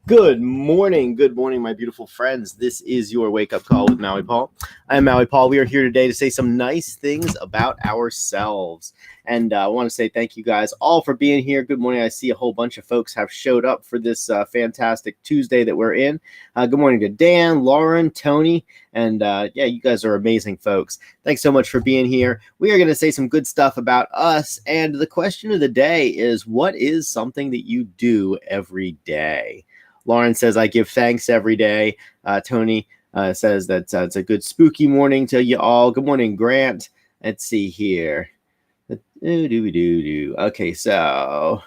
Good morning, my beautiful friends. This is your wake up call with Maui Paul. I'm Maui Paul. We are here today to say some nice things about ourselves. And I want to say thank you guys all for being here. Good morning. I see a whole bunch of folks have showed up for this fantastic Tuesday that we're in. Good morning to Dan, Lauren, Tony, and yeah, you guys are amazing folks. Thanks so much for being here. We are going to say some good stuff about us. And the question of the day is, what is something that you do every day? Lauren says, I give thanks every day. Tony says that it's a good spooky morning to you all. Good morning, Grant. Let's see here. Okay, so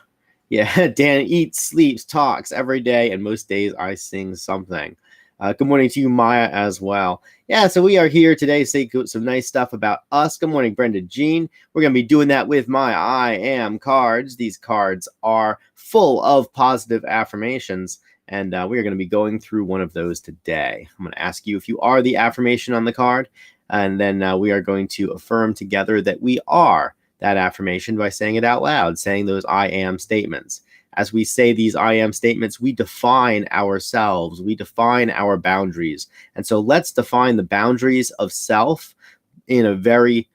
yeah, Dan eats, sleeps, talks every day, and most days I sing something. Good morning to you, Maya, as well. Yeah, so we are here today to say some nice stuff about us. Good morning, Brenda Jean. We're going to be doing that with my I am cards. These cards are full of positive affirmations. And we are going to be going through one of those today. I'm going to ask you if you are the affirmation on the card. And then we are going to affirm together that we are that affirmation by saying it out loud, saying those I am statements. As we say these I am statements, we define ourselves. We define our boundaries. And so let's define the boundaries of self in a very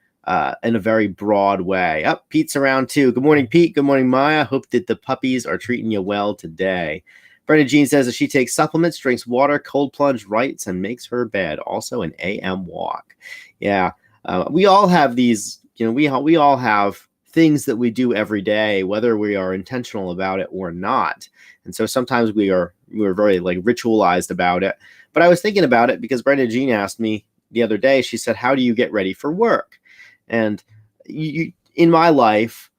broad way. Oh, Pete's around too. Good morning, Pete. Good morning, Maya. Hope that the puppies are treating you well today. Brenda Jean says that she takes supplements, drinks water, cold plunge, writes, and makes her bed. Also an AM walk. Yeah, we all have these, we all have things that we do every day, whether we are intentional about it or not. And so sometimes we're very like ritualized about it. But I was thinking about it because Brenda Jean asked me the other day, she said, how do you get ready for work? And in my life,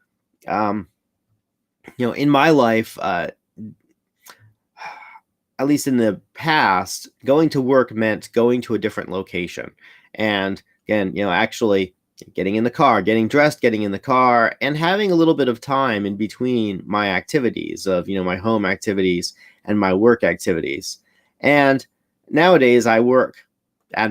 at least in the past, going to work meant going to a different location. And again, actually getting in the car, getting dressed, getting in the car, and having a little bit of time in between my activities of, my home activities and my work activities. And nowadays I work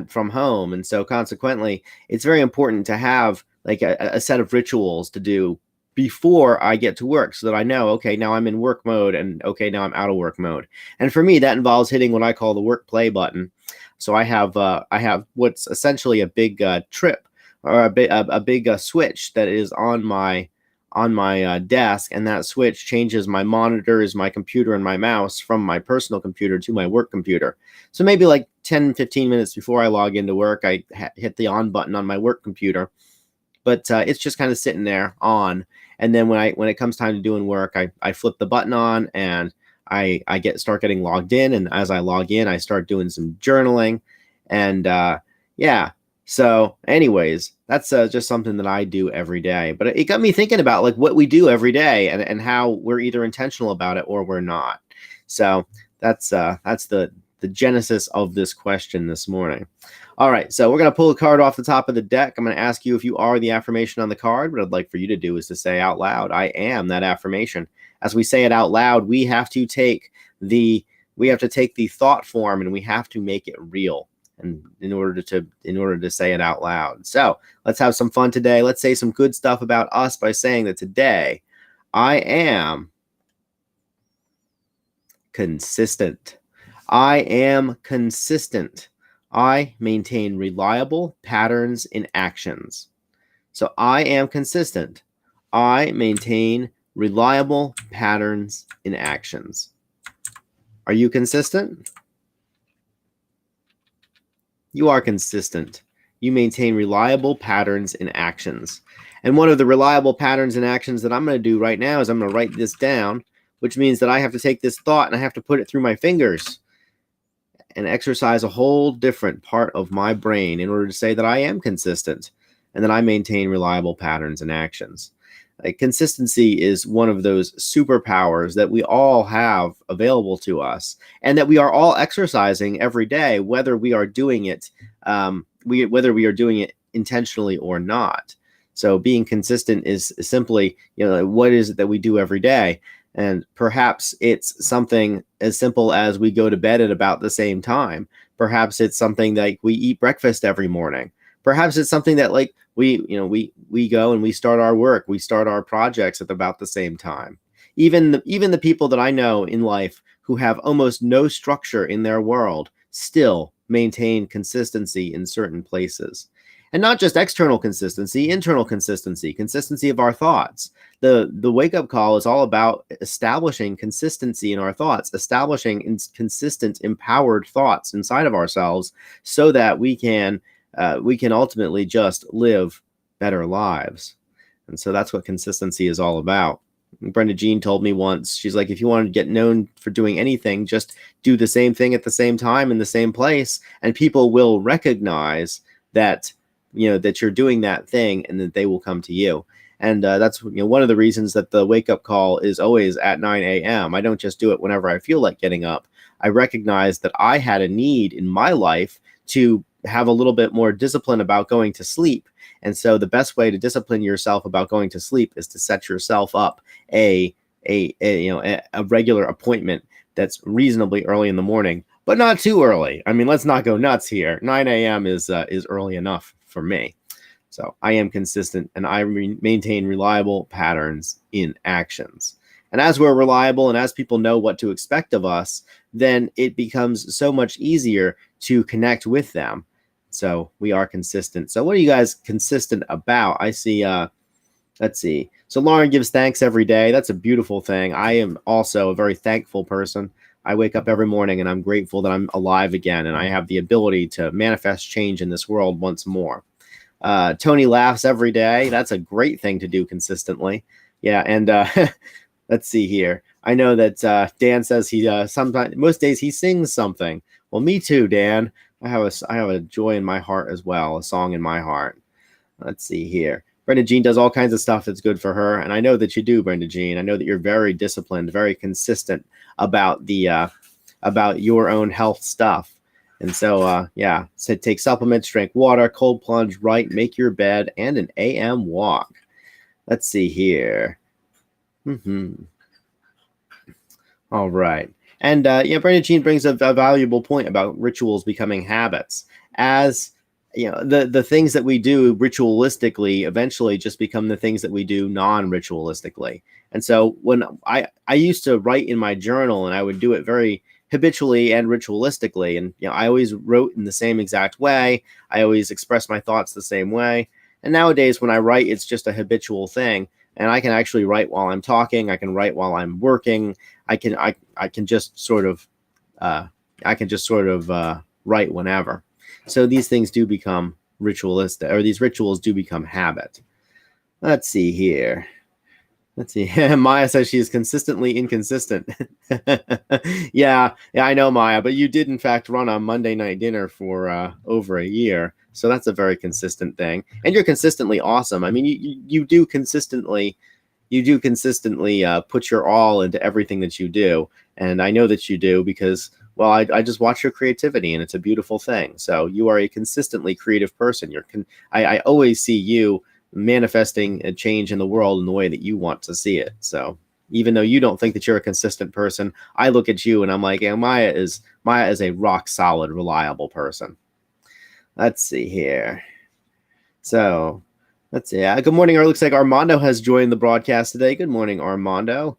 from home. And so consequently, it's very important to have like a set of rituals to do before I get to work so that I know, okay, now I'm in work mode and okay, now I'm out of work mode. And for me, that involves hitting what I call the work play button. So I have what's essentially a big trip or a big switch that is on my desk, and that switch changes my monitors, my computer, and my mouse from my personal computer to my work computer. So maybe like 10-15 minutes before I log into work, I hit the on button on my work computer, but it's just kind of sitting there on. And then when it comes time to doing work, I flip the button on and I start getting logged in. And as I log in, I start doing some journaling. And yeah. So anyways, that's just something that I do every day. But it got me thinking about like what we do every day and how we're either intentional about it or we're not. So that's the genesis of this question this morning. All right, so we're going to pull a card off the top of the deck. I'm going to ask you if you are the affirmation on the card. What I'd like for you to do is to say out loud, I am that affirmation. As we say it out loud, we have to take the thought form and we have to make it real. And in order to say it out loud. So let's have some fun today. Let's say some good stuff about us by saying that today I am consistent. I am consistent. I maintain reliable patterns in actions. So I am consistent. I maintain reliable patterns in actions. Are you consistent? You are consistent. You maintain reliable patterns in actions. And one of the reliable patterns in actions that I'm going to do right now is I'm going to write this down, which means that I have to take this thought and I have to put it through my fingers and exercise a whole different part of my brain in order to say that I am consistent and that I maintain reliable patterns and actions. Consistency is one of those superpowers that we all have available to us and that we are all exercising every day, whether we are doing it, intentionally or not. So being consistent is simply, what is it that we do every day? And perhaps it's something as simple as we go to bed at about the same time. Perhaps it's something like we eat breakfast every morning. Perhaps it's something that like we go and we start our work, we start our projects at about the same time. even the people that I know in life who have almost no structure in their world still maintain consistency in certain places. And not just external consistency, internal consistency, consistency of our thoughts. The wake up call is all about establishing consistency in our thoughts, establishing consistent, empowered thoughts inside of ourselves, so that we can ultimately just live better lives. And so that's what consistency is all about. Brenda Jean told me once, she's like, if you want to get known for doing anything, just do the same thing at the same time in the same place, and people will recognize that, that you're doing that thing, and that they will come to you. And that's one of the reasons that the wake up call is always at 9 a.m. I don't just do it whenever I feel like getting up. I recognize that I had a need in my life to have a little bit more discipline about going to sleep. And so the best way to discipline yourself about going to sleep is to set yourself up a regular appointment that's reasonably early in the morning, but not too early. I mean, let's not go nuts here. 9 a.m. is early enough for me. So I am consistent, and I maintain reliable patterns in actions. And as we're reliable, and as people know what to expect of us, then it becomes so much easier to connect with them. So we are consistent. So what are you guys consistent about? I see, let's see. So Lauren gives thanks every day. That's a beautiful thing. I am also a very thankful person. I wake up every morning and I'm grateful that I'm alive again, and I have the ability to manifest change in this world once more. Tony laughs every day. That's a great thing to do consistently. Yeah. And let's see here. I know that Dan says he sometimes, most days he sings something. Well, me too, Dan. I have a joy in my heart as well, a song in my heart. Let's see here. Brenda Jean does all kinds of stuff that's good for her, and I know that you do, Brenda Jean. I know that you're very disciplined, very consistent about about your own health stuff. And so, yeah, so take supplements, drink water, cold plunge, write, make your bed, and an AM walk. Let's see here. All right. And Brenda Jean brings a valuable point about rituals becoming habits. As the things that we do ritualistically eventually just become the things that we do non-ritualistically. And so when I used to write in my journal, and I would do it very habitually and ritualistically, and I always wrote in the same exact way. I always expressed my thoughts the same way. And nowadays when I write, it's just a habitual thing. And I can actually write while I'm talking. I can write while I'm working. I can just sort of write whenever. So these things do become ritualistic, or these rituals do become habit. Let's see here. Let's see. Maya says she is consistently inconsistent. Yeah, I know, Maya, but you did in fact run a Monday night dinner for over a year. So that's a very consistent thing. And you're consistently awesome. I mean, you do consistently put your all into everything that you do. And I know that you do because, well, I just watch your creativity, and it's a beautiful thing. So you are a consistently creative person. I always see you manifesting a change in the world in the way that you want to see it. So even though you don't think that you're a consistent person, I look at you and I'm like, yeah, Maya is a rock solid, reliable person. Let's see here. So let's see. Good morning. It looks like Armando has joined the broadcast today. Good morning, Armando.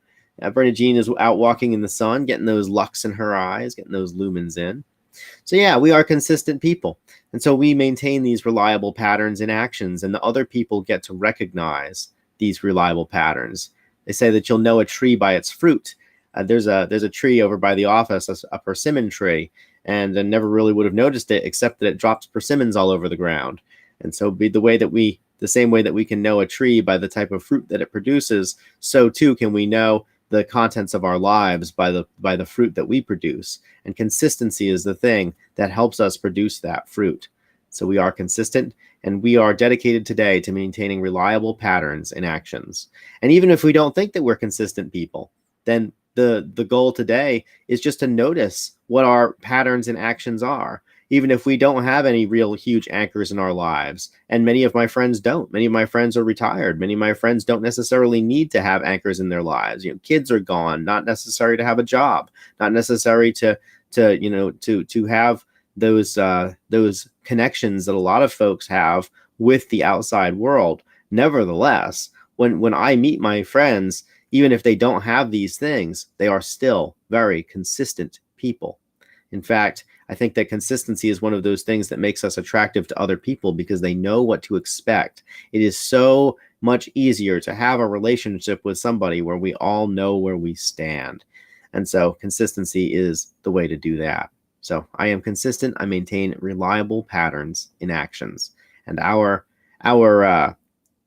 Brenda Jean is out walking in the sun, getting those lux in her eyes, getting those lumens in. So yeah, we are consistent people. And so we maintain these reliable patterns in actions, and the other people get to recognize these reliable patterns. They say that you'll know a tree by its fruit. There's a tree over by the office, a persimmon tree, and I never really would have noticed it except that it drops persimmons all over the ground. And so the same way that we can know a tree by the type of fruit that it produces, so too can we know the contents of our lives by the fruit that we produce. And consistency is the thing that helps us produce that fruit. So we are consistent, and we are dedicated today to maintaining reliable patterns and actions. And even if we don't think that we're consistent people, then the goal today is just to notice what our patterns and actions are, even if we don't have any real huge anchors in our lives. And many of my friends don't. Many of my friends are retired. Many of my friends don't necessarily need to have anchors in their lives. Kids are gone, not necessary to have a job, not necessary to have those connections that a lot of folks have with the outside world. Nevertheless, when I meet my friends, even if they don't have these things, they are still very consistent people. In fact, I think that consistency is one of those things that makes us attractive to other people because they know what to expect. It is so much easier to have a relationship with somebody where we all know where we stand. And so consistency is the way to do that. So I am consistent. I maintain reliable patterns in actions. And our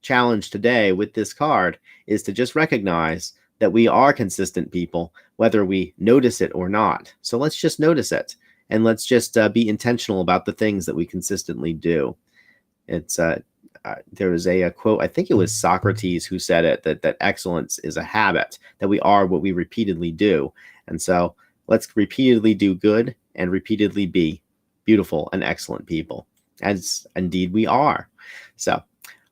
challenge today with this card is to just recognize that we are consistent people, whether we notice it or not. So let's just notice it, and let's just be intentional about the things that we consistently do. It's there was a quote, I think it was Socrates who said it, that excellence is a habit, that we are what we repeatedly do. And so let's repeatedly do good and repeatedly be beautiful and excellent people, as indeed we are. So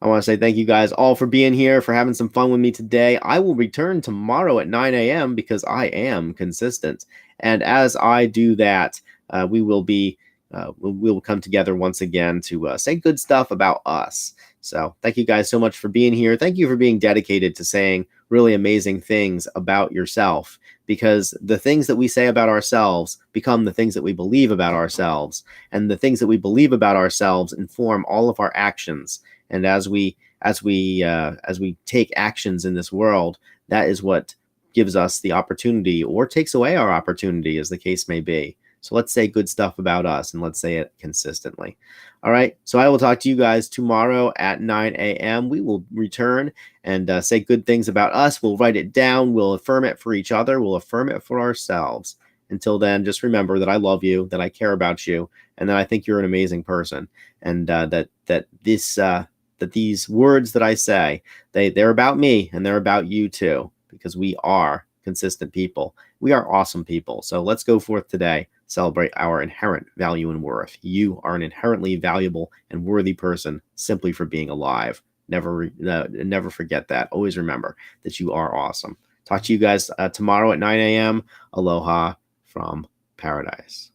I want to say thank you guys all for being here, for having some fun with me today. I will return tomorrow at 9 a.m. because I am consistent. And as I do that, we will come together once again to say good stuff about us. So thank you guys so much for being here. Thank you for being dedicated to saying really amazing things about yourself, because the things that we say about ourselves become the things that we believe about ourselves, and the things that we believe about ourselves inform all of our actions. And as we take actions in this world, that is what gives us the opportunity, or takes away our opportunity, as the case may be. So let's say good stuff about us, and let's say it consistently. All right. So I will talk to you guys tomorrow at 9 a.m. We will return and say good things about us. We'll write it down. We'll affirm it for each other. We'll affirm it for ourselves. Until then, just remember that I love you, that I care about you, and that I think you're an amazing person, and that these words that I say, they're about me, and they're about you too, because we are consistent people. We are awesome people. So let's go forth today, celebrate our inherent value and worth. You are an inherently valuable and worthy person simply for being alive. Never forget that. Always remember that you are awesome. Talk to you guys tomorrow at 9 a.m. Aloha from paradise.